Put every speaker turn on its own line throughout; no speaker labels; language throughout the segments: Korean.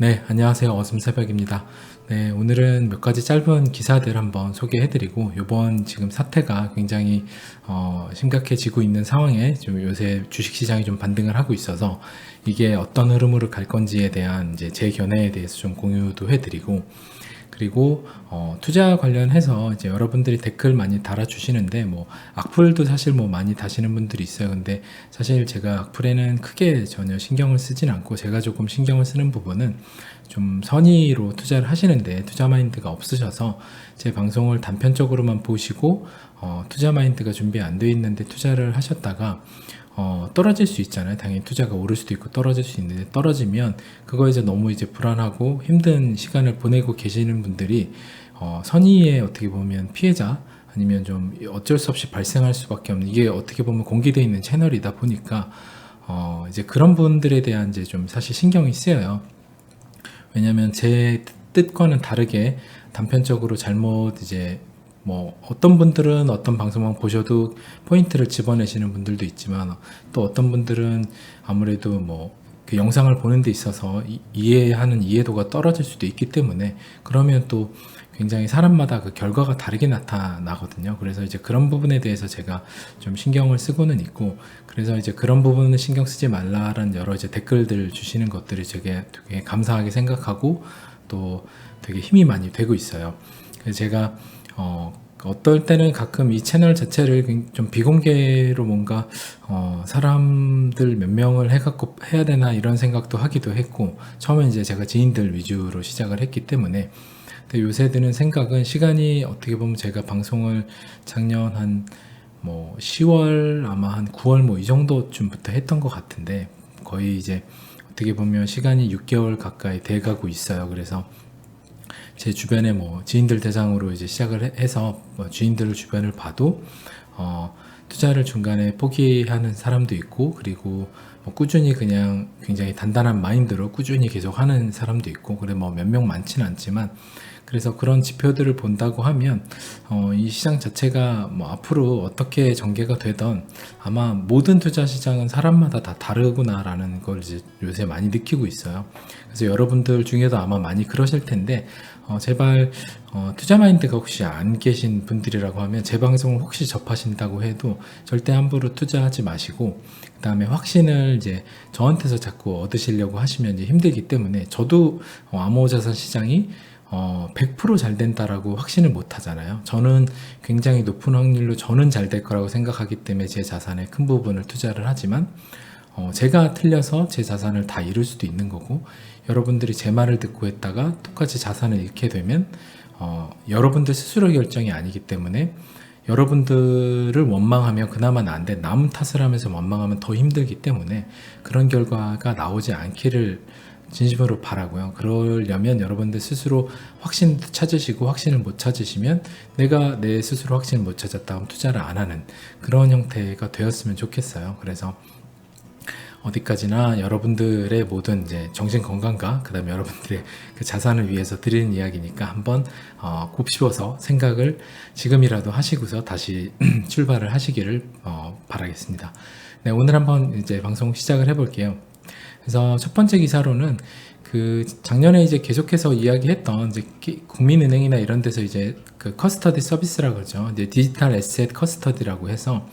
네, 안녕하세요. 어둠새벽입니다. 네, 오늘은 몇 가지 짧은 기사들 한번 소개해드리고, 요번 지금 사태가 굉장히 심각해지고 있는 상황에 좀 요새 주식시장이 좀 반등을 하고 있어서 이게 어떤 흐름으로 갈 건지에 대한 이제 제 견해에 대해서 좀 공유도 해드리고, 그리고 투자 관련해서 이제 여러분들이 댓글 많이 달아주시는데 뭐 악플도 사실 뭐 많이 다시는 분들이 있어요. 근데 사실 제가 악플에는 크게 전혀 신경을 쓰진 않고, 제가 조금 신경을 쓰는 부분은 좀 선의로 투자를 하시는데 투자 마인드가 없으셔서 제 방송을 단편적으로만 보시고 투자 마인드가 준비 안 돼 있는데 투자를 하셨다가 떨어질 수 있잖아요. 당연히 투자가 오를 수도 있고 떨어질 수 있는데, 떨어지면 그거 이제 너무 이제 불안하고 힘든 시간을 보내고 계시는 분들이 선의의 어떻게 보면 피해자, 아니면 좀 어쩔 수 없이 발생할 수밖에 없는, 이게 어떻게 보면 공개되어 있는 채널이다 보니까 이제 그런 분들에 대한 이제 좀 사실 신경이 쓰여요. 왜냐면 제 뜻과는 다르게 단편적으로 잘못 이제 뭐 어떤 분들은 어떤 방송만 보셔도 포인트를 집어내시는 분들도 있지만, 또 어떤 분들은 아무래도 뭐 그 영상을 보는 데 있어서 이해하는 이해도가 떨어질 수도 있기 때문에, 그러면 또 굉장히 사람마다 그 결과가 다르게 나타나거든요. 그래서 이제 그런 부분에 대해서 제가 좀 신경을 쓰고는 있고, 그래서 이제 그런 부분은 신경 쓰지 말라라는 여러 이제 댓글들 주시는 것들이 되게 감사하게 생각하고 또 되게 힘이 많이 되고 있어요. 그래서 제가 어떨 때는 가끔 이 채널 자체를 좀 비공개로 뭔가 사람들 몇 명을 해갖고 해야 되나 이런 생각도 하기도 했고, 처음엔 이제 제가 지인들 위주로 시작을 했기 때문에. 근데 요새 드는 생각은, 시간이 어떻게 보면 제가 방송을 작년 한 뭐 10월 아마 한 9월 뭐 이 정도쯤부터 했던 것 같은데, 거의 이제 어떻게 보면 시간이 6개월 가까이 돼가고 있어요. 그래서 제 주변에 뭐 지인들 대상으로 이제 시작을 해서 뭐 지인들 주변을 봐도 투자를 중간에 포기하는 사람도 있고, 그리고 뭐 꾸준히 그냥 굉장히 단단한 마인드로 꾸준히 계속 하는 사람도 있고, 그래 뭐 몇 명 많지는 않지만, 그래서 그런 지표들을 본다고 하면 이 시장 자체가 뭐 앞으로 어떻게 전개가 되던, 아마 모든 투자 시장은 사람마다 다 다르구나라는 걸 이제 요새 많이 느끼고 있어요. 그래서 여러분들 중에도 아마 많이 그러실 텐데, 제발 투자 마인드가 혹시 안 계신 분들이라고 하면 제 방송을 혹시 접하신다고 해도 절대 함부로 투자하지 마시고, 그 다음에 확신을 이제 저한테서 자꾸 얻으시려고 하시면 이제 힘들기 때문에, 저도 암호자산 시장이 100% 잘 된다라고 확신을 못 하잖아요. 저는 굉장히 높은 확률로 저는 잘 될 거라고 생각하기 때문에 제 자산의 큰 부분을 투자를 하지만, 제가 틀려서 제 자산을 다 잃을 수도 있는 거고, 여러분들이 제 말을 듣고 했다가 똑같이 자산을 잃게 되면 여러분들 스스로 결정이 아니기 때문에, 여러분들을 원망하면 그나마 나은데 남 탓을 하면서 원망하면 더 힘들기 때문에, 그런 결과가 나오지 않기를 진심으로 바라고요. 그러려면 여러분들 스스로 확신 찾으시고, 확신을 못 찾으시면 내가 내 스스로 확신을 못 찾았다 하면 투자를 안 하는 그런 형태가 되었으면 좋겠어요. 그래서 어디까지나 여러분들의 모든 이제 정신 건강과 그다음에 여러분들의 그 자산을 위해서 드리는 이야기니까, 한번 곱씹어서 생각을 지금이라도 하시고서 다시 출발을 하시기를 바라겠습니다. 네, 오늘 한번 이제 방송 시작을 해볼게요. 그래서 첫 번째 기사로는, 그 작년에 이제 계속해서 이야기했던 이제 국민은행이나 이런 데서 이제 그 커스터디 서비스라고 그러죠. 이제 디지털 에셋 커스터디라고 해서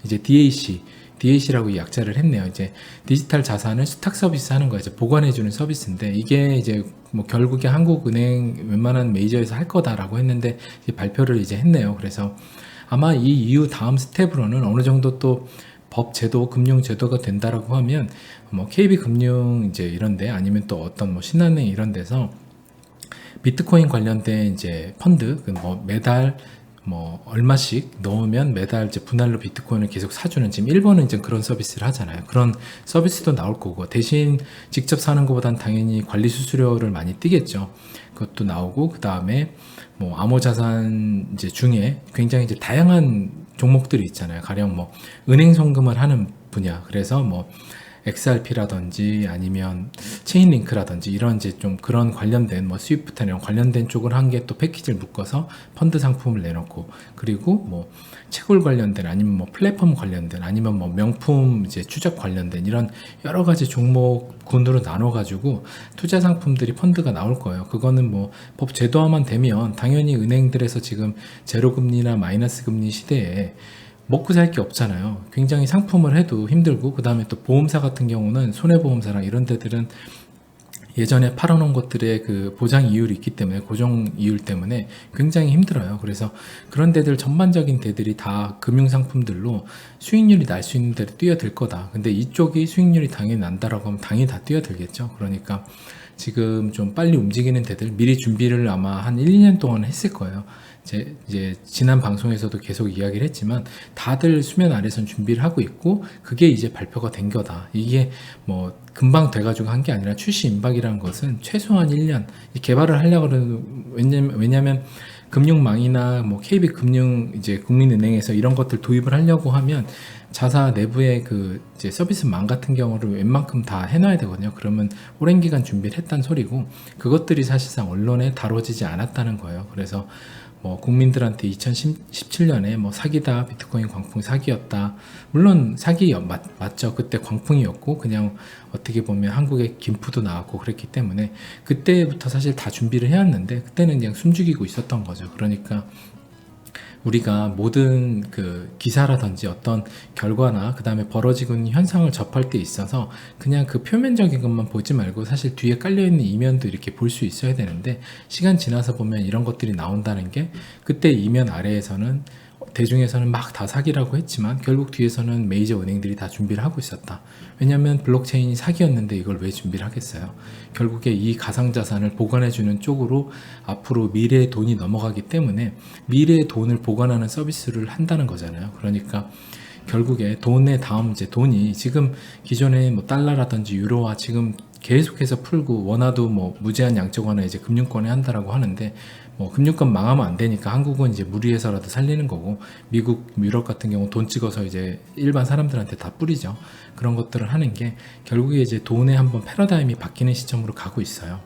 이제 DAC라고 약자를 했네요. 이제 디지털 자산을 수탁 서비스 하는 거예요. 이제 보관해주는 서비스인데, 이게 이제 뭐 결국에 한국은행 웬만한 메이저에서 할 거다라고 했는데 이제 발표를 이제 했네요. 그래서 아마 이 이후 다음 스텝으로는 어느 정도 또 법 제도, 금융 제도가 된다라고 하면, 뭐 KB 금융 이제 이런데, 아니면 또 어떤 뭐 신한은행 이런 데서 비트코인 관련된 이제 펀드, 뭐 매달 뭐 얼마씩 넣으면 매달 이제 분할로 비트코인을 계속 사주는, 지금 일본은 이제 그런 서비스를 하잖아요. 그런 서비스도 나올 거고, 대신 직접 사는 것보단 당연히 관리 수수료를 많이 띄겠죠. 그것도 나오고, 그 다음에 뭐 암호자산 이제 중에 굉장히 이제 다양한 종목들이 있잖아요. 가령 뭐 은행 송금을 하는 분야, 그래서 뭐 XRP라든지 아니면 체인링크라든지 이런 이제 좀 그런 관련된 뭐 스위프트나 이런 관련된 쪽을 한 개 또 패키지를 묶어서 펀드 상품을 내놓고, 그리고 뭐 채굴 관련된 아니면 뭐 플랫폼 관련된 아니면 뭐 명품 이제 추적 관련된 이런 여러 가지 종목군으로 나눠 가지고 투자 상품들이 펀드가 나올 거예요. 그거는 뭐 법 제도화만 되면 당연히 은행들에서 지금 제로금리나 마이너스 금리 시대에 먹고 살 게 없잖아요. 굉장히 상품을 해도 힘들고, 그 다음에 또 보험사 같은 경우는 손해보험사랑 이런 데들은 예전에 팔아놓은 것들의 그 보장 이율이 있기 때문에, 고정 이율 때문에 굉장히 힘들어요. 그래서 그런 데들, 전반적인 데들이 다 금융상품들로 수익률이 날 수 있는 데로 뛰어들 거다. 근데 이쪽이 수익률이 당연히 난다라고 하면 당연히 다 뛰어들겠죠. 그러니까 지금 좀 빨리 움직이는 데들 미리 준비를 아마 한 1, 2년 동안 했을 거예요. 이제 지난 방송에서도 계속 이야기를 했지만 다들 수면 아래선 준비를 하고 있고, 그게 이제 발표가 된 거다. 이게 뭐 금방 돼가지고 한 게 아니라 출시 임박이라는 것은 최소한 1년 개발을 하려고 그러는, 왜냐면 금융망이나 뭐 KB금융 이제 국민은행에서 이런 것들 도입을 하려고 하면 자사 내부의 그 이제 서비스망 같은 경우를 웬만큼 다 해놔야 되거든요. 그러면 오랜 기간 준비를 했다는 소리고, 그것들이 사실상 언론에 다뤄지지 않았다는 거예요. 그래서 뭐 국민들한테 2017년에 뭐 사기다, 비트코인 광풍 사기였다. 물론 사기 맞죠. 그때 광풍이었고 그냥 어떻게 보면 한국에 김프도 나왔고 그랬기 때문에 그때부터 사실 다 준비를 해왔는데, 그때는 그냥 숨죽이고 있었던 거죠. 그러니까 우리가 모든 그 기사라든지 어떤 결과나 그 다음에 벌어지고 있는 현상을 접할 때 있어서 그냥 그 표면적인 것만 보지 말고 사실 뒤에 깔려있는 이면도 이렇게 볼 수 있어야 되는데, 시간 지나서 보면 이런 것들이 나온다는 게, 그때 이면 아래에서는 대중에서는 막 다 사기라고 했지만 결국 뒤에서는 메이저 은행들이 다 준비를 하고 있었다. 왜냐하면 블록체인이 사기였는데 이걸 왜 준비를 하겠어요. 결국에 이 가상자산을 보관해주는 쪽으로 앞으로 미래의 돈이 넘어가기 때문에 미래의 돈을 보관하는 서비스를 한다는 거잖아요. 그러니까 결국에 돈의 다음 이제 돈이 지금 기존의 뭐 달러라든지 유로화 지금 계속해서 풀고 원화도 뭐 무제한 양적 완화 이제 금융권에 한다라고 하는데, 뭐 금융권 망하면 안 되니까 한국은 이제 무리해서라도 살리는 거고, 미국, 유럽 같은 경우 돈 찍어서 이제 일반 사람들한테 다 뿌리죠. 그런 것들을 하는 게 결국에 이제 돈의 한번 패러다임이 바뀌는 시점으로 가고 있어요.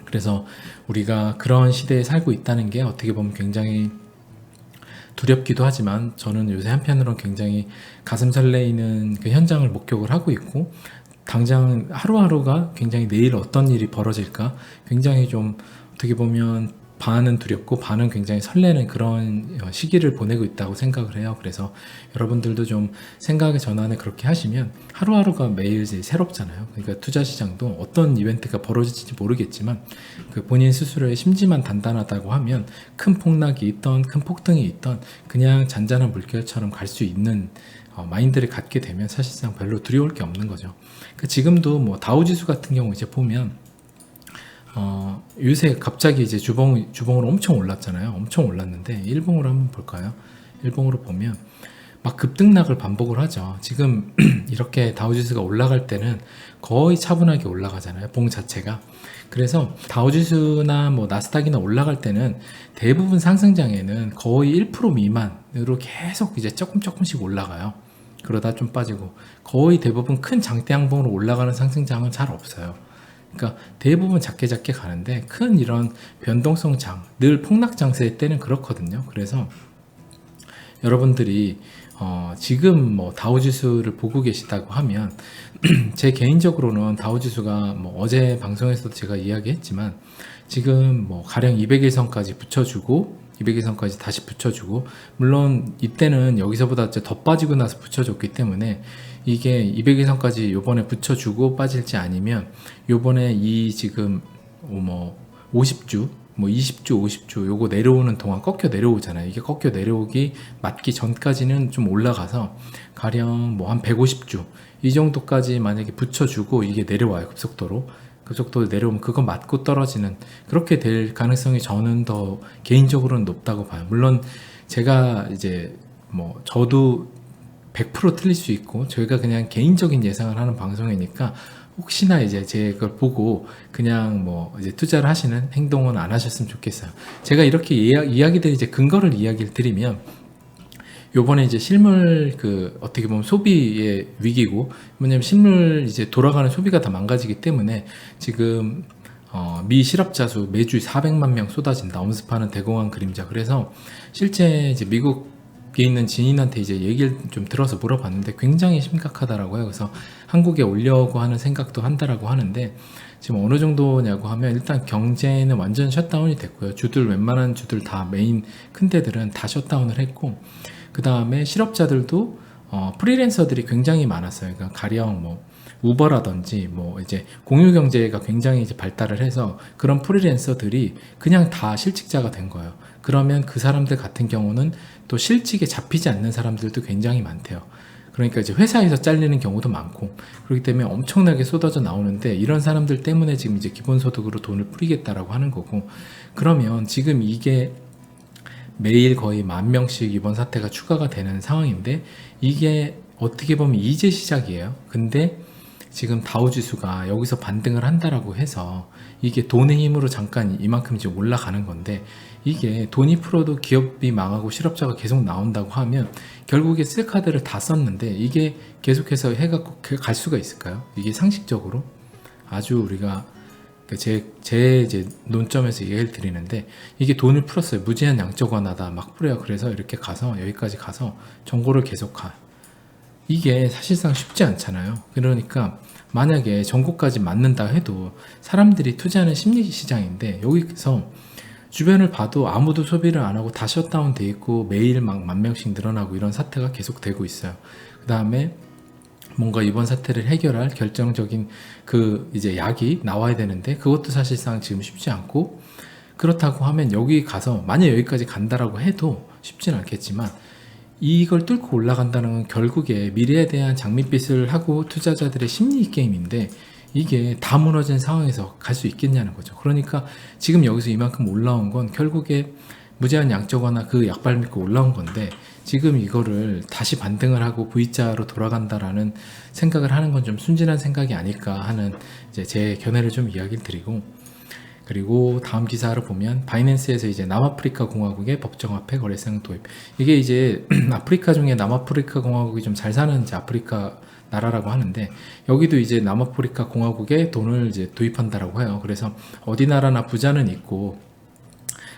그래서 우리가 그런 시대에 살고 있다는 게 어떻게 보면 굉장히 두렵기도 하지만, 저는 요새 한편으로는 굉장히 가슴 설레이는 그 현장을 목격을 하고 있고, 당장 하루하루가 굉장히 내일 어떤 일이 벌어질까 굉장히 좀 어떻게 보면 반은 두렵고 반은 굉장히 설레는 그런 시기를 보내고 있다고 생각을 해요. 그래서 여러분들도 좀 생각의 전환을 그렇게 하시면 하루하루가 매일 이제 새롭잖아요. 그러니까 투자 시장도 어떤 이벤트가 벌어질지 모르겠지만 그 본인 스스로의 심지만 단단하다고 하면 큰 폭락이 있던 큰 폭등이 있던 그냥 잔잔한 물결처럼 갈 수 있는 마인드를 갖게 되면 사실상 별로 두려울 게 없는 거죠. 그러니까 지금도 뭐 다우지수 같은 경우 이제 보면 요새 갑자기 이제 주봉으로 엄청 올랐잖아요. 엄청 올랐는데 일봉으로 한번 볼까요? 일봉으로 보면 막 급등락을 반복을 하죠. 지금 이렇게 다우지수가 올라갈 때는 거의 차분하게 올라가잖아요. 봉 자체가. 그래서 다우지수나 뭐 나스닥이나 올라갈 때는 대부분 상승장에는 거의 1% 미만으로 계속 이제 조금씩 올라가요. 그러다 좀 빠지고, 거의 대부분 큰 장대 양봉으로 올라가는 상승장은 잘 없어요. 그러니까 대부분 작게 가는데 큰 이런 변동성 장, 늘 폭락 장세의 때는 그렇거든요. 그래서 여러분들이 지금 뭐 다우지수를 보고 계시다고 하면 제 개인적으로는 다우지수가 뭐 어제 방송에서도 제가 이야기했지만 지금 뭐 가령 200일선까지 붙여주고 200일선까지 다시 붙여주고, 물론 이때는 여기서보다 더 빠지고 나서 붙여줬기 때문에 이게 200일선까지 요번에 붙여주고 빠질지 아니면 요번에 이 지금 뭐 50주 뭐 20주 50주 요거 내려오는 동안 꺾여 내려오잖아요. 이게 꺾여 내려오기 맞기 전까지는 좀 올라가서 가령 뭐 한 150주 이 정도까지 만약에 붙여주고 이게 내려와요. 급속도로 내려오면 그거 맞고 떨어지는, 그렇게 될 가능성이 저는 더 개인적으로는 높다고 봐요. 물론 제가 이제 뭐 저도 100% 틀릴 수 있고 저희가 그냥 개인적인 예상을 하는 방송이니까 혹시나 이제 제 걸 보고 그냥 뭐 이제 투자를 하시는 행동은 안 하셨으면 좋겠어요. 제가 이렇게 이야기들 이제 근거를 이야기를 드리면 요번에 이제 실물 어떻게 보면 소비의 위기고, 뭐냐면 실물 이제 돌아가는 소비가 다 망가지기 때문에 지금 미 실업자 수 매주 400만 명 쏟아진다. 엄습하는 대공황 그림자. 그래서 실제 이제 미국에 있는 지인한테 이제 얘기를 좀 들어서 물어봤는데 굉장히 심각하다라고 해요. 그래서 한국에 오려고 하는 생각도 한다라고 하는데, 지금 어느 정도냐고 하면 일단 경제는 완전 셧다운이 됐고요. 웬만한 주들 다 메인 큰 데들은 다 셧다운을 했고, 그 다음에 실업자들도 프리랜서들이 굉장히 많았어요. 그러니까 가령 뭐 우버라든지 뭐 이제 공유 경제가 굉장히 이제 발달을 해서 그런 프리랜서들이 그냥 다 실직자가 된 거예요. 그러면 그 사람들 같은 경우는 또 실직에 잡히지 않는 사람들도 굉장히 많대요. 그러니까 이제 회사에서 잘리는 경우도 많고, 그렇기 때문에 엄청나게 쏟아져 나오는데, 이런 사람들 때문에 지금 이제 기본소득으로 돈을 뿌리겠다라고 하는 거고, 그러면 지금 이게 매일 거의 10,000명씩 이번 사태가 추가가 되는 상황인데, 이게 어떻게 보면 이제 시작이에요. 근데 지금 다우지수가 여기서 반등을 한다라고 해서 이게 돈의 힘으로 잠깐 이만큼 이제 올라가는 건데, 이게 돈이 풀어도 기업이 망하고 실업자가 계속 나온다고 하면 결국에 쓸 카드를 다 썼는데 이게 계속해서 해갖고 갈 수가 있을까요? 이게 상식적으로 아주 우리가 제 이제 논점에서 얘기를 드리는데, 이게 돈을 풀었어요. 무제한 양적 완화다 막 뿌려요. 그래서 이렇게 가서 여기까지 가서 정보를 계속 가. 이게 사실상 쉽지 않잖아요. 그러니까 만약에 정보까지 맞는다 해도 사람들이 투자하는 심리 시장인데, 여기서 주변을 봐도 아무도 소비를 안 하고 다 셧다운 돼 있고 매일 막 10,000명씩 늘어나고 이런 사태가 계속 되고 있어요. 그 다음에 뭔가 이번 사태를 해결할 결정적인 이제 약이 나와야 되는데, 그것도 사실상 지금 쉽지 않고, 그렇다고 하면 여기 가서 만약 여기까지 간다라고 해도 쉽진 않겠지만, 이걸 뚫고 올라간다는 건 결국에 미래에 대한 장밋빛을 하고 투자자들의 심리 게임인데, 이게 다 무너진 상황에서 갈 수 있겠냐는 거죠. 그러니까 지금 여기서 이만큼 올라온 건 결국에 무제한 양적 완화 그 약발 믿고 올라온 건데, 지금 이거를 다시 반등을 하고 V자로 돌아간다라는 생각을 하는 건 좀 순진한 생각이 아닐까 하는 이제 제 견해를 좀 이야기를 드리고, 그리고 다음 기사를 보면 바이낸스에서 이제 남아프리카 공화국의 법정화폐 거래성 도입. 이게 이제 아프리카 중에 남아프리카 공화국이 좀 잘 사는 이제 아프리카 나라라고 하는데, 여기도 이제 남아프리카 공화국에 돈을 이제 도입한다라고 해요. 그래서 어디 나라나 부자는 있고,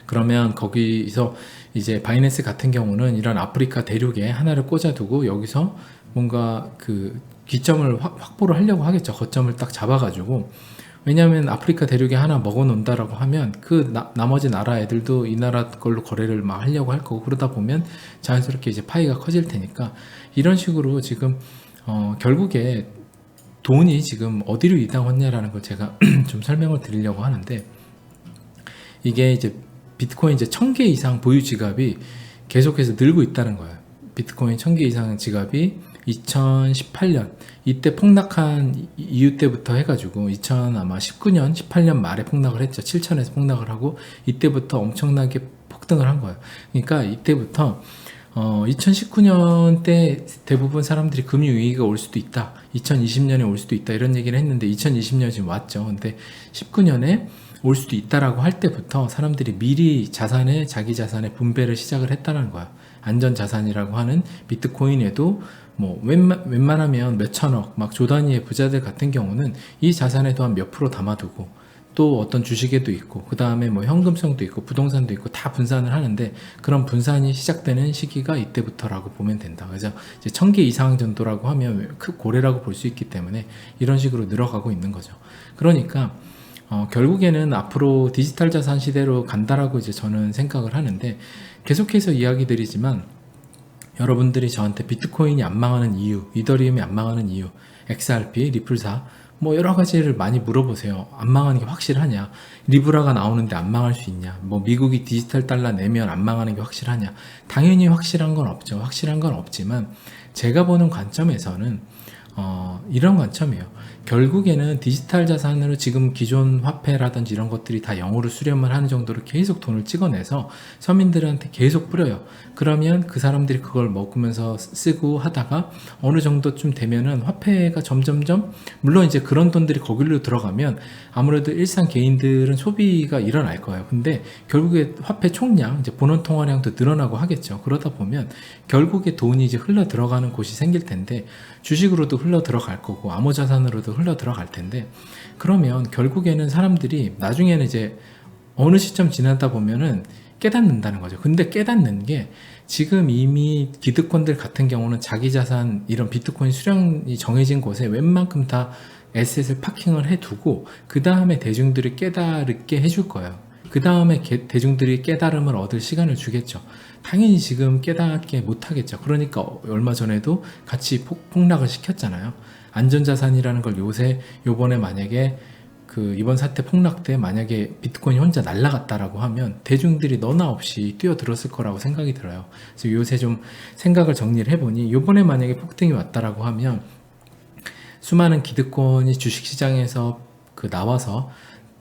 그러면 거기서 이제 바이낸스 같은 경우는 이런 아프리카 대륙에 하나를 꽂아두고 여기서 뭔가 기점을 확보를 하려고 하겠죠. 거점을 딱 잡아가지고. 왜냐하면 아프리카 대륙에 하나 먹어 놓는다라고 하면 나머지 나라 애들도 이 나라 걸로 거래를 막 하려고 할 거고, 그러다 보면 자연스럽게 이제 파이가 커질 테니까, 이런 식으로 지금 결국에 돈이 지금 어디로 이동했냐라는 걸 제가 좀 설명을 드리려고 하는데, 이게 이제 비트코인 이제 1000개 이상 보유 지갑이 계속해서 늘고 있다는 거예요. 비트코인 1000개 이상 지갑이 2018년 이때 폭락한 이후 때부터 해가지고 2019년 18년 말에 폭락을 했죠. 7천에서 폭락을 하고 이때부터 엄청나게 폭등을 한 거예요. 그러니까 이때부터 2019년 때 대부분 사람들이 금융위기가 올 수도 있다, 2020년에 올 수도 있다 이런 얘기를 했는데, 2020년 지금 왔죠. 근데 19년에 올 수도 있다라고 할 때부터 사람들이 미리 자기 자산의 분배를 시작을 했다는 거야. 안전자산이라고 하는 비트코인에도 뭐 웬만하면 몇천억 막 조 단위의 부자들 같은 경우는 이 자산에도 한 몇 프로 담아두고, 또 어떤 주식에도 있고, 그 다음에 뭐 현금성도 있고 부동산도 있고 다 분산을 하는데, 그런 분산이 시작되는 시기가 이때부터라고 보면 된다. 그래서 이제 1000개 이상 정도라고 하면 고래라고 볼 수 있기 때문에 이런 식으로 늘어가고 있는 거죠. 그러니까 결국에는 앞으로 디지털 자산 시대로 간다라고 이제 저는 생각을 하는데, 계속해서 이야기 드리지만 여러분들이 저한테 비트코인이 안 망하는 이유, 이더리움이 안 망하는 이유, XRP, 리플사 뭐 여러 가지를 많이 물어보세요. 안 망하는 게 확실하냐? 리브라가 나오는데 안 망할 수 있냐? 뭐 미국이 디지털 달러 내면 안 망하는 게 확실하냐? 당연히 확실한 건 없죠. 확실한 건 없지만 제가 보는 관점에서는 이런 관점이에요. 결국에는 디지털 자산으로 지금 기존 화폐라든지 이런 것들이 다 영으로 수렴을 하는 정도로 계속 돈을 찍어내서 서민들한테 계속 뿌려요. 그러면 그 사람들이 그걸 먹으면서 쓰고 하다가 어느 정도쯤 되면은 화폐가 점점점, 물론 이제 그런 돈들이 거기로 들어가면 아무래도 일상 개인들은 소비가 일어날 거예요. 근데 결국에 화폐 총량, 이제 본원 통화량도 늘어나고 하겠죠. 그러다 보면 결국에 돈이 이제 흘러 들어가는 곳이 생길 텐데, 주식으로도 흘러 들어갈 거고 암호자산으로도 흘러 들어갈 텐데, 그러면 결국에는 사람들이 나중에는 이제 어느 시점 지나다 보면은 깨닫는다는 거죠. 근데 깨닫는 게, 지금 이미 기득권들 같은 경우는 자기 자산, 이런 비트코인 수량이 정해진 곳에 웬만큼 다 에셋을 파킹을 해두고 그 다음에 대중들이 깨달게 해줄 거예요. 그 다음에 대중들이 깨달음을 얻을 시간을 주겠죠. 당연히 지금 깨닫게 못하겠죠. 그러니까 얼마 전에도 같이 폭락을 시켰잖아요. 안전자산이라는 걸 요번에 만약에 이번 사태 폭락 때 만약에 비트코인이 혼자 날아갔다라고 하면 대중들이 너나 없이 뛰어들었을 거라고 생각이 들어요. 그래서 요새 좀 생각을 정리를 해보니, 요번에 만약에 폭등이 왔다라고 하면 수많은 기득권이 주식시장에서 나와서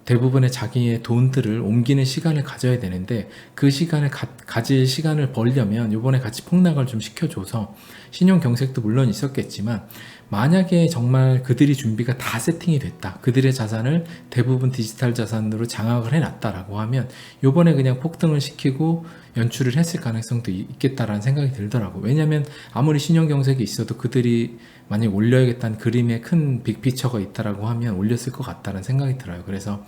대부분의 자기의 돈들을 옮기는 시간을 가져야 되는데, 그 시간을 가질 시간을 벌려면 요번에 같이 폭락을 좀 시켜줘서, 신용 경색도 물론 있었겠지만 만약에 정말 그들이 준비가 다 세팅이 됐다, 그들의 자산을 대부분 디지털 자산으로 장악을 해놨다라고 하면 요번에 그냥 폭등을 시키고 연출을 했을 가능성도 있겠다라는 생각이 들더라고. 왜냐면 아무리 신용 경색이 있어도 그들이 만약 올려야겠다는 그림의 큰 빅피처가 있다라고 하면 올렸을 것 같다는 생각이 들어요. 그래서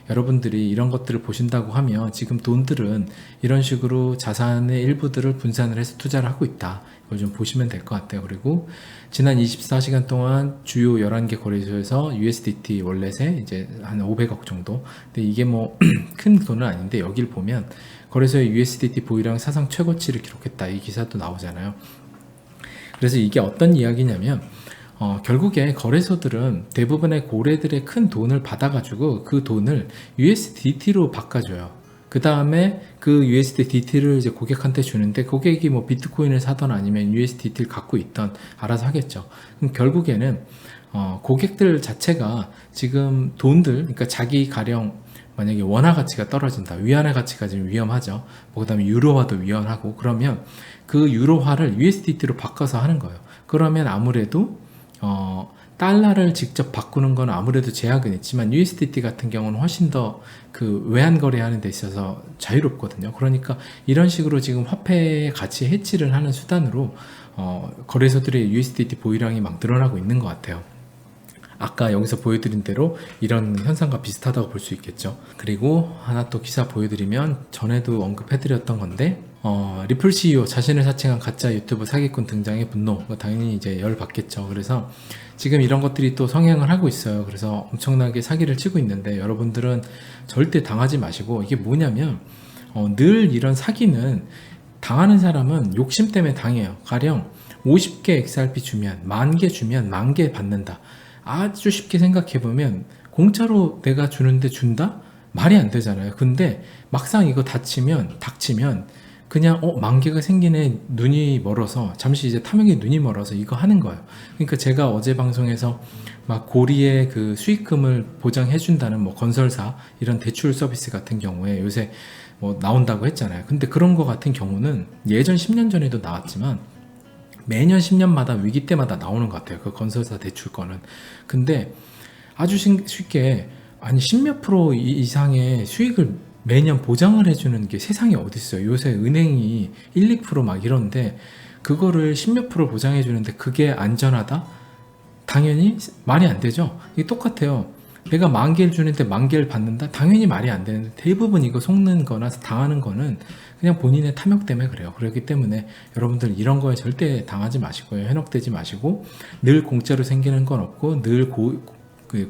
여러분들이 이런 것들을 보신다고 하면 지금 돈들은 이런 식으로 자산의 일부들을 분산을 해서 투자를 하고 있다, 이걸 좀 보시면 될 것 같아요. 그리고 지난 24시간 동안 주요 11개 거래소에서 USDT 월렛에 이제 한 500억 정도, 근데 이게 뭐 큰 돈은 아닌데, 여길 보면 거래소의 USDT 보유량 사상 최고치를 기록했다, 이 기사도 나오잖아요. 그래서 이게 어떤 이야기냐면, 결국에 거래소들은 대부분의 고래들의 큰 돈을 받아가지고 그 돈을 USDT로 바꿔줘요. 그 다음에 그 USDT를 이제 고객한테 주는데, 고객이 뭐 비트코인을 사던 아니면 USDT를 갖고 있던 알아서 하겠죠. 그럼 결국에는 고객들 자체가 지금 돈들, 그러니까 자기 가령 만약에 원화 가치가 떨어진다, 위안화 가치가 지금 위험하죠. 그 다음에 유로화도 위험하고, 그러면 그 유로화를 USDT로 바꿔서 하는 거예요. 그러면 아무래도 달러를 직접 바꾸는 건 아무래도 제약은 있지만 USDT 같은 경우는 훨씬 더 외환 거래하는 데 있어서 자유롭거든요. 그러니까 이런 식으로 지금 화폐의 가치 해치를 하는 수단으로 거래소들의 USDT 보유량이 막 늘어나고 있는 것 같아요. 아까 여기서 보여드린 대로 이런 현상과 비슷하다고 볼 수 있겠죠. 그리고 하나 또 기사 보여드리면, 전에도 언급해드렸던 건데, 리플 CEO 자신을 사칭한 가짜 유튜브 사기꾼 등장에 분노, 당연히 이제 열 받겠죠. 그래서 지금 이런 것들이 또 성행을 하고 있어요. 그래서 엄청나게 사기를 치고 있는데, 여러분들은 절대 당하지 마시고, 이게 뭐냐면 늘 이런 사기는 당하는 사람은 욕심 때문에 당해요. 가령 50개 XRP 주면 10,000개 주면 10,000개 받는다. 아주 쉽게 생각해보면 공짜로 내가 주는데 준다? 말이 안 되잖아요. 근데 막상 이거 닥치면 그냥 10,000개가 생기네, 눈이 멀어서, 잠시 이제 탐욕의 눈이 멀어서 이거 하는 거예요. 그러니까 제가 어제 방송에서 막 고리의 그 수익금을 보장해 준다는 뭐 건설사 이런 대출 서비스 같은 경우에 요새 뭐 나온다고 했잖아요. 근데 그런 거 같은 경우는 예전 10년 전에도 나왔지만 매년 10년마다 위기 때마다 나오는 것 같아요. 그 건설사 대출권은. 근데 아주 쉽게, 아니 10몇 프로 이상의 수익을 매년 보장을 해주는 게 세상에 어디 있어요. 요새 은행이 1, 2% 막 이런데 그거를 10몇 프로 보장해 주는데 그게 안전하다? 당연히 말이 안 되죠. 이게 똑같아요. 내가 10,000개를 주는데 10,000개를 받는다? 당연히 말이 안 되는데, 대부분 이거 속는 거나 당하는 거는 그냥 본인의 탐욕 때문에 그래요. 그렇기 때문에 여러분들 이런 거에 절대 당하지 마시고요. 현혹되지 마시고, 늘 공짜로 생기는 건 없고 늘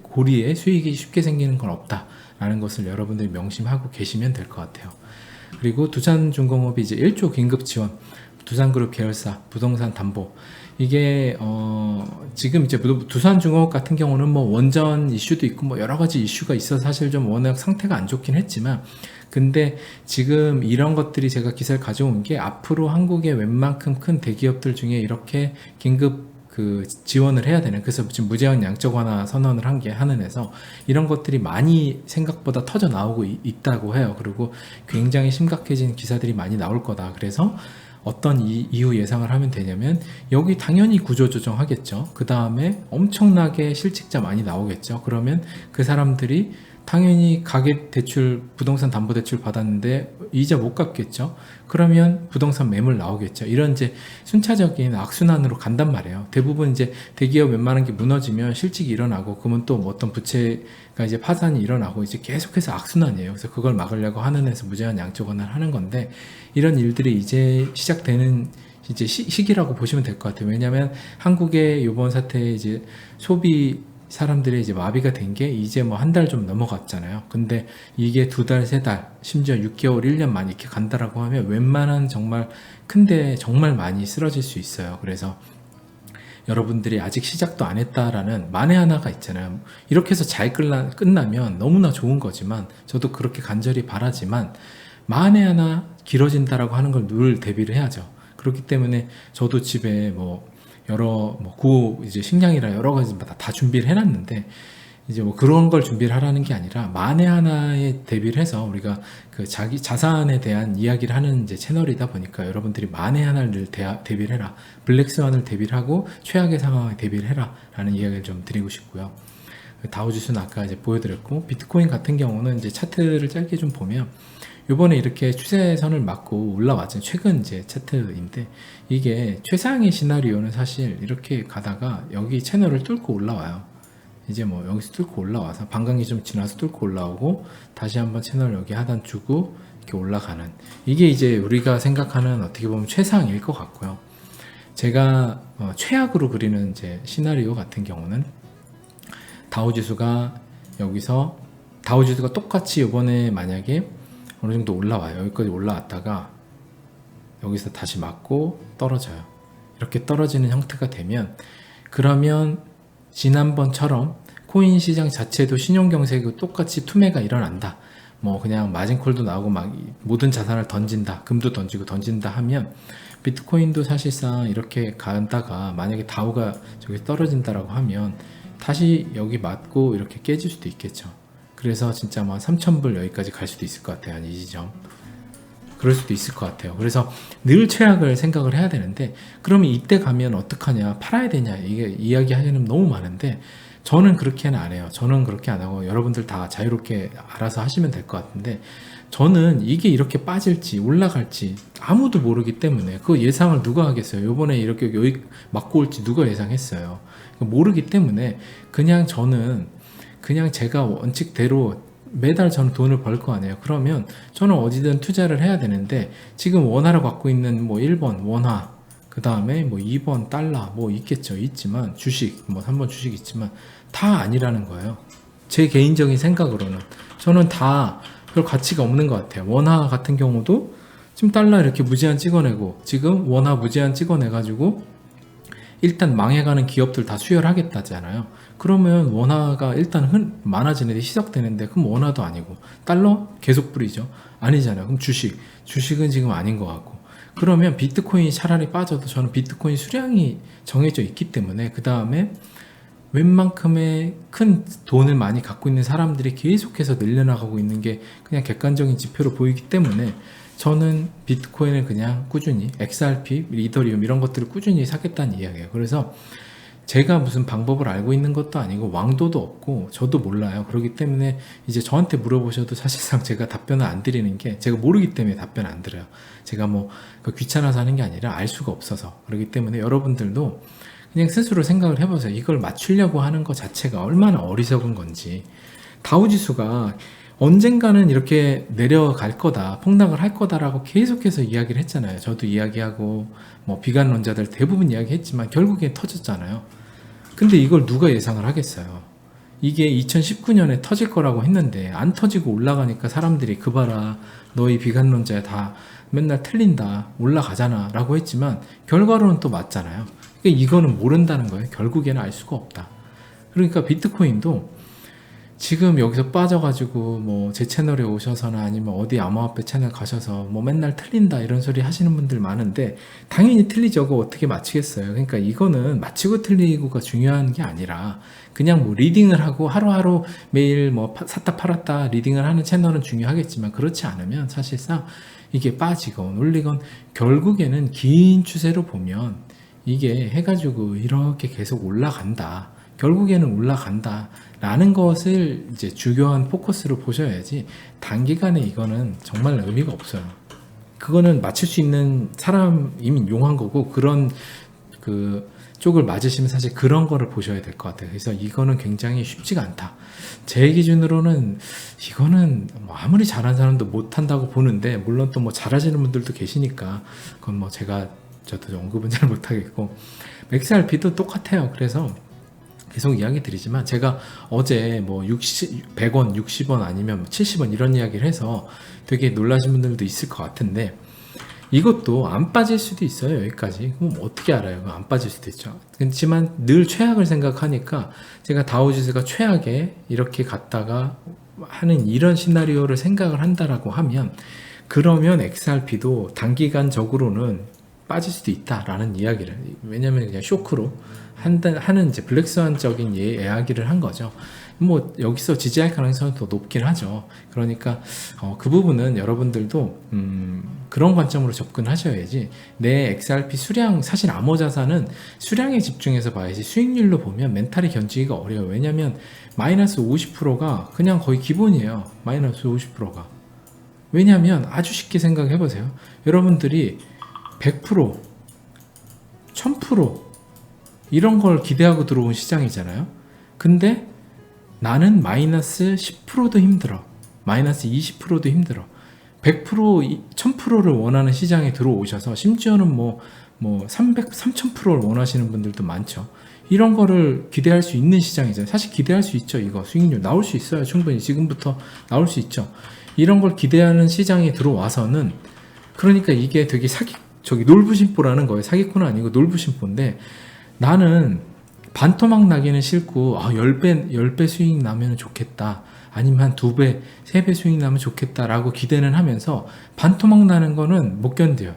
고리에 수익이 쉽게 생기는 건 없다 라는 것을 여러분들이 명심하고 계시면 될 것 같아요. 그리고 두산중공업이 이제 1조 긴급 지원, 두산그룹 계열사 부동산 담보, 이게 지금 이제 두산중공업 같은 경우는 뭐 원전 이슈도 있고 뭐 여러 가지 이슈가 있어서 사실 좀 워낙 상태가 안 좋긴 했지만, 근데 지금 이런 것들이 제가 기사를 가져온 게 앞으로 한국의 웬만큼 큰 대기업들 중에 이렇게 긴급 그 지원을 해야 되는, 그래서 지금 무제한 양적 완화 선언을 한 게 한은에서 이런 것들이 많이 생각보다 터져 나오고 있다고 해요. 그리고 굉장히 심각해진 기사들이 많이 나올 거다. 그래서 어떤 이후 예상을 하면 되냐면, 여기 당연히 구조조정 하겠죠. 그 다음에 엄청나게 실직자 많이 나오겠죠. 그러면 그 사람들이 당연히 가계대출, 부동산 담보대출 받았는데 이자 못 갚겠죠. 그러면 부동산 매물 나오겠죠. 이런 이제 순차적인 악순환으로 간단 말이에요. 대부분 이제 대기업 웬만한 게 무너지면 실직이 일어나고, 그러면 또 뭐 어떤 부채가 이제 파산이 일어나고, 이제 계속해서 악순환이에요. 그래서 그걸 막으려고 한은에서 무제한 양적 완화를 하는 건데, 이런 일들이 이제 시작되는 이제 시기라고 보시면 될 것 같아요. 왜냐하면 한국의 이번 사태에 이제 소비 사람들이 이제 마비가 된 게 이제 뭐 한 달 좀 넘어갔잖아요. 근데 이게 2달, 3달, 심지어 6개월, 1년 만 이렇게 간다라고 하면 웬만한 정말 큰데 정말 많이 쓰러질 수 있어요. 그래서 여러분들이 아직 시작도 안 했다라는 만에 하나가 있잖아요. 이렇게 해서 잘 끝나면 너무나 좋은 거지만, 저도 그렇게 간절히 바라지만, 만에 하나 길어진다라고 하는 걸 늘 대비를 해야죠. 그렇기 때문에 저도 집에 뭐 여러 구호 이제 식량이라 여러 가지마다 다 준비를 해놨는데, 이제 뭐 그런 걸 준비를 하라는 게 아니라 만에 하나에 대비를 해서, 우리가 그 자기 자산에 대한 이야기를 하는 이제 채널이다 보니까 여러분들이 만에 하나를 대비를 해라, 블랙스완을 대비를 하고 최악의 상황에 대비를 해라 라는 이야기를 좀 드리고 싶고요. 다우지수는 아까 이제 보여드렸고, 비트코인 같은 경우는 이제 차트를 짧게 좀 보면, 요번에 이렇게 추세선을 맞고 올라왔죠. 최근 이제 차트인데, 이게 최상의 시나리오는 사실 이렇게 가다가 여기 채널을 뚫고 올라와요. 이제 뭐 여기서 뚫고 올라와서 반감기 좀 지나서 뚫고 올라오고, 다시 한번 채널 여기 하단 주고 이렇게 올라가는, 이게 이제 우리가 생각하는 어떻게 보면 최상일 것 같고요. 제가 최악으로 그리는 이제 시나리오 같은 경우는, 다우지수가 여기서, 다우지수가 똑같이 이번에 만약에 어느 정도 올라와요. 여기까지 올라왔다가 여기서 다시 맞고 떨어져요. 이렇게 떨어지는 형태가 되면, 그러면 지난번처럼 코인 시장 자체도 신용경색이 똑같이 투매가 일어난다, 뭐 그냥 마진콜도 나오고 막 모든 자산을 던진다, 금도 던지고 던진다 하면, 비트코인도 사실상 이렇게 가다가 만약에 다우가 저기 떨어진다라고 하면 다시 여기 맞고 이렇게 깨질 수도 있겠죠. 그래서 진짜 뭐 3,000불 여기까지 갈 수도 있을 것 같아요. 한 이 지점. 그럴 수도 있을 것 같아요. 그래서 늘 최악을 생각을 해야 되는데, 그러면 이때 가면 어떡하냐, 팔아야 되냐, 이게 이야기하기는 너무 많은데, 저는 그렇게는 안 해요. 저는 그렇게 안 하고, 여러분들 다 자유롭게 알아서 하시면 될 것 같은데, 저는 이게 이렇게 빠질지 올라갈지 아무도 모르기 때문에, 그 예상을 누가 하겠어요. 요번에 이렇게 여기 맞고 올지 누가 예상했어요. 모르기 때문에 저는 그냥 제가 원칙대로 매달 저는 돈을 벌 거 아니에요. 그러면 저는 어디든 투자를 해야 되는데, 지금 원화를 갖고 있는 뭐 1번 원화, 그 다음에 뭐 2번 달러 뭐 있겠죠. 있지만 주식, 뭐 3번 주식 있지만 다 아니라는 거예요. 제 개인적인 생각으로는 저는 다 별 가치가 없는 것 같아요. 원화 같은 경우도 지금 달러 이렇게 무제한 찍어내고, 지금 원화 무제한 찍어내가지고 일단 망해가는 기업들 다 수혈하겠다잖아요. 그러면 원화가 일단 많아지는데, 희석되는데, 그럼 원화도 아니고 달러 계속 뿌리죠. 아니잖아요. 그럼 주식은 지금 아닌 것 같고, 그러면 비트코인이 차라리 빠져도 저는 비트코인 수량이 정해져 있기 때문에, 그 다음에 웬만큼의 큰 돈을 많이 갖고 있는 사람들이 계속해서 늘려나가고 있는 게 그냥 객관적인 지표로 보이기 때문에, 저는 비트코인을 그냥 꾸준히 XRP, 이더리움 이런 것들을 꾸준히 사겠다는 이야기예요. 그래서 제가 무슨 방법을 알고 있는 것도 아니고 왕도도 없고 저도 몰라요. 그렇기 때문에 이제 저한테 물어보셔도 사실상 제가 답변을 안 드리는 게, 제가 모르기 때문에 답변 안 드려요. 제가 뭐 귀찮아서 하는 게 아니라 알 수가 없어서. 그렇기 때문에 여러분들도 그냥 스스로 생각을 해보세요. 이걸 맞추려고 하는 것 자체가 얼마나 어리석은 건지. 다우지수가 언젠가는 이렇게 내려갈 거다, 폭락을 할 거다라고 계속해서 이야기를 했잖아요. 저도 이야기하고 뭐 비관론자들 대부분 이야기했지만 결국에 터졌잖아요. 근데 이걸 누가 예상을 하겠어요. 이게 2019년에 터질 거라고 했는데 안 터지고 올라가니까 사람들이 그 봐라, 너희 비관론자야 다 맨날 틀린다, 올라가잖아 라고 했지만 결과로는 또 맞잖아요. 그러니까 이거는 모른다는 거예요. 결국에는 알 수가 없다. 그러니까 비트코인도 지금 여기서 빠져가지고 뭐 제 채널에 오셔서나 아니면 어디 암호화폐 채널 가셔서 뭐 맨날 틀린다 이런 소리 하시는 분들 많은데 당연히 틀리죠. 그거 어떻게 맞히겠어요. 그러니까 이거는 맞히고 틀리고가 중요한 게 아니라 그냥 뭐 리딩을 하고 하루하루 매일 뭐 샀다 팔았다 리딩을 하는 채널은 중요하겠지만 그렇지 않으면 사실상 이게 빠지건 올리건 결국에는 긴 추세로 보면 이게 해가지고 이렇게 계속 올라간다. 결국에는 올라간다. 라는 것을 이제 주요한 포커스로 보셔야지 단기간에 이거는 정말 의미가 없어요. 그거는 맞출 수 있는 사람이면 용한 거고 그런 그 쪽을 맞으시면 사실 그런 거를 보셔야 될 것 같아요. 그래서 이거는 굉장히 쉽지가 않다. 제 기준으로는 이거는 뭐 아무리 잘하는 사람도 못한다고 보는데 물론 또 뭐 잘하시는 분들도 계시니까 그건 뭐 저도 언급은 잘 못하겠고 XRP도 똑같아요. 그래서 계속 이야기 드리지만 제가 어제 뭐 100원, 60원 아니면 70원 이런 이야기를 해서 되게 놀라신 분들도 있을 것 같은데 이것도 안 빠질 수도 있어요. 여기까지. 그럼 어떻게 알아요? 안 빠질 수도 있죠. 그렇지만 늘 최악을 생각하니까 제가 다우지수가 최악에 이렇게 갔다가 하는 이런 시나리오를 생각을 한다라고 하면 그러면 XRP도 단기간적으로는 빠질 수도 있다라는 이야기를 왜냐면 그냥 쇼크로 하는 이제 블랙스완적인 이야기를 한 거죠. 뭐 여기서 지지할 가능성은 더 높긴 하죠. 그러니까 그 부분은 여러분들도 그런 관점으로 접근하셔야지 내 XRP 수량 사실 암호자산은 수량에 집중해서 봐야지 수익률로 보면 멘탈이 견지기가 어려워요. 왜냐면 마이너스 50%가 그냥 거의 기본이에요. 마이너스 50%가 왜냐면 아주 쉽게 생각해 보세요. 여러분들이 100%, 1000% 이런 걸 기대하고 들어온 시장이잖아요. 근데 나는 마이너스 10%도 힘들어. 마이너스 20%도 힘들어. 100%, 1000%를 원하는 시장에 들어오셔서 심지어는 뭐 3000%를 원하시는 분들도 많죠. 이런 거를 기대할 수 있는 시장이잖아요. 사실 기대할 수 있죠. 이거 수익률 나올 수 있어요. 충분히 지금부터 나올 수 있죠. 이런 걸 기대하는 시장에 들어와서는 그러니까 이게 되게 놀부심보라는 거예요. 사기꾼은 아니고 놀부심보인데 나는 반토막 나기는 싫고 10배 수익 나면 좋겠다. 아니면 한 2배, 3배 수익 나면 좋겠다 라고 기대는 하면서 반토막 나는 거는 못 견뎌요.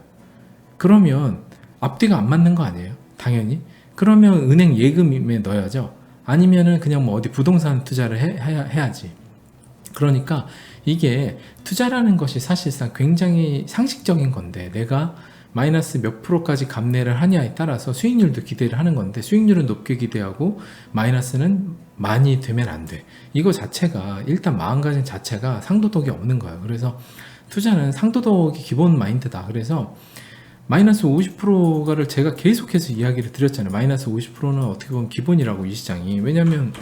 그러면 앞뒤가 안 맞는 거 아니에요? 당연히. 그러면 은행 예금에 넣어야죠. 아니면은 그냥 뭐 어디 부동산 투자를 해야지. 그러니까 이게 투자라는 것이 사실상 굉장히 상식적인 건데 내가 마이너스 몇 프로까지 감내를 하냐에 따라서 수익률도 기대를 하는 건데 수익률은 높게 기대하고 마이너스는 많이 되면 안 돼. 이거 자체가 일단 마음가짐 자체가 상도덕이 없는 거예요. 그래서 투자는 상도덕이 기본 마인드다. 그래서 마이너스 50%를 제가 계속해서 이야기를 드렸잖아요. 마이너스 50%는 어떻게 보면 기본이라고 이 시장이. 왜냐면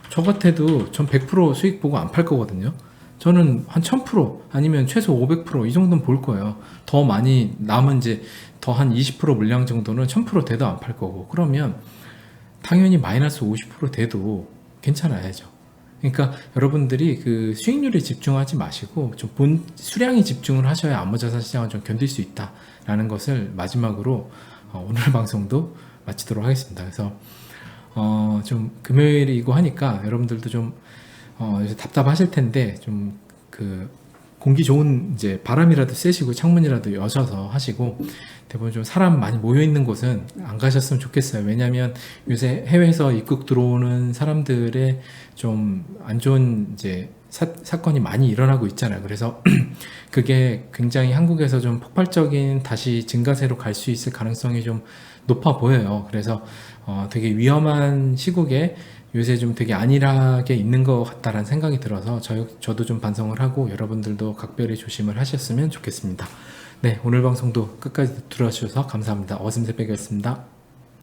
저 같아도 전 100% 수익 보고 안 팔 거거든요. 저는 한 1000% 아니면 최소 500%이 정도는 볼 거예요. 더 많이 남은 이제 더 한 20% 물량 정도는 1000% 돼도 안 팔 거고 그러면 당연히 마이너스 50% 돼도 괜찮아야죠. 그러니까 여러분들이 그 수익률에 집중하지 마시고 좀 수량에 집중을 하셔야 암호자산 시장을 좀 견딜 수 있다라는 것을 마지막으로 오늘 방송도 마치도록 하겠습니다. 그래서 좀 금요일이고 하니까 여러분들도 좀 이제 답답하실 텐데 좀 그 공기 좋은 이제 바람이라도 쐬시고 창문이라도 여셔서 하시고 대부분 좀 사람 많이 모여 있는 곳은 안 가셨으면 좋겠어요. 왜냐하면 요새 해외에서 입국 들어오는 사람들의 좀 안 좋은 이제 사건이 많이 일어나고 있잖아요. 그래서 그게 굉장히 한국에서 좀 폭발적인 다시 증가세로 갈 수 있을 가능성이 좀 높아 보여요. 그래서 되게 위험한 시국에 요새 좀 되게 안일하게 있는 것 같다라는 생각이 들어서 저도 좀 반성을 하고 여러분들도 각별히 조심을 하셨으면 좋겠습니다. 네, 오늘 방송도 끝까지 들어주셔서 감사합니다. 어슴새벽이었습니다.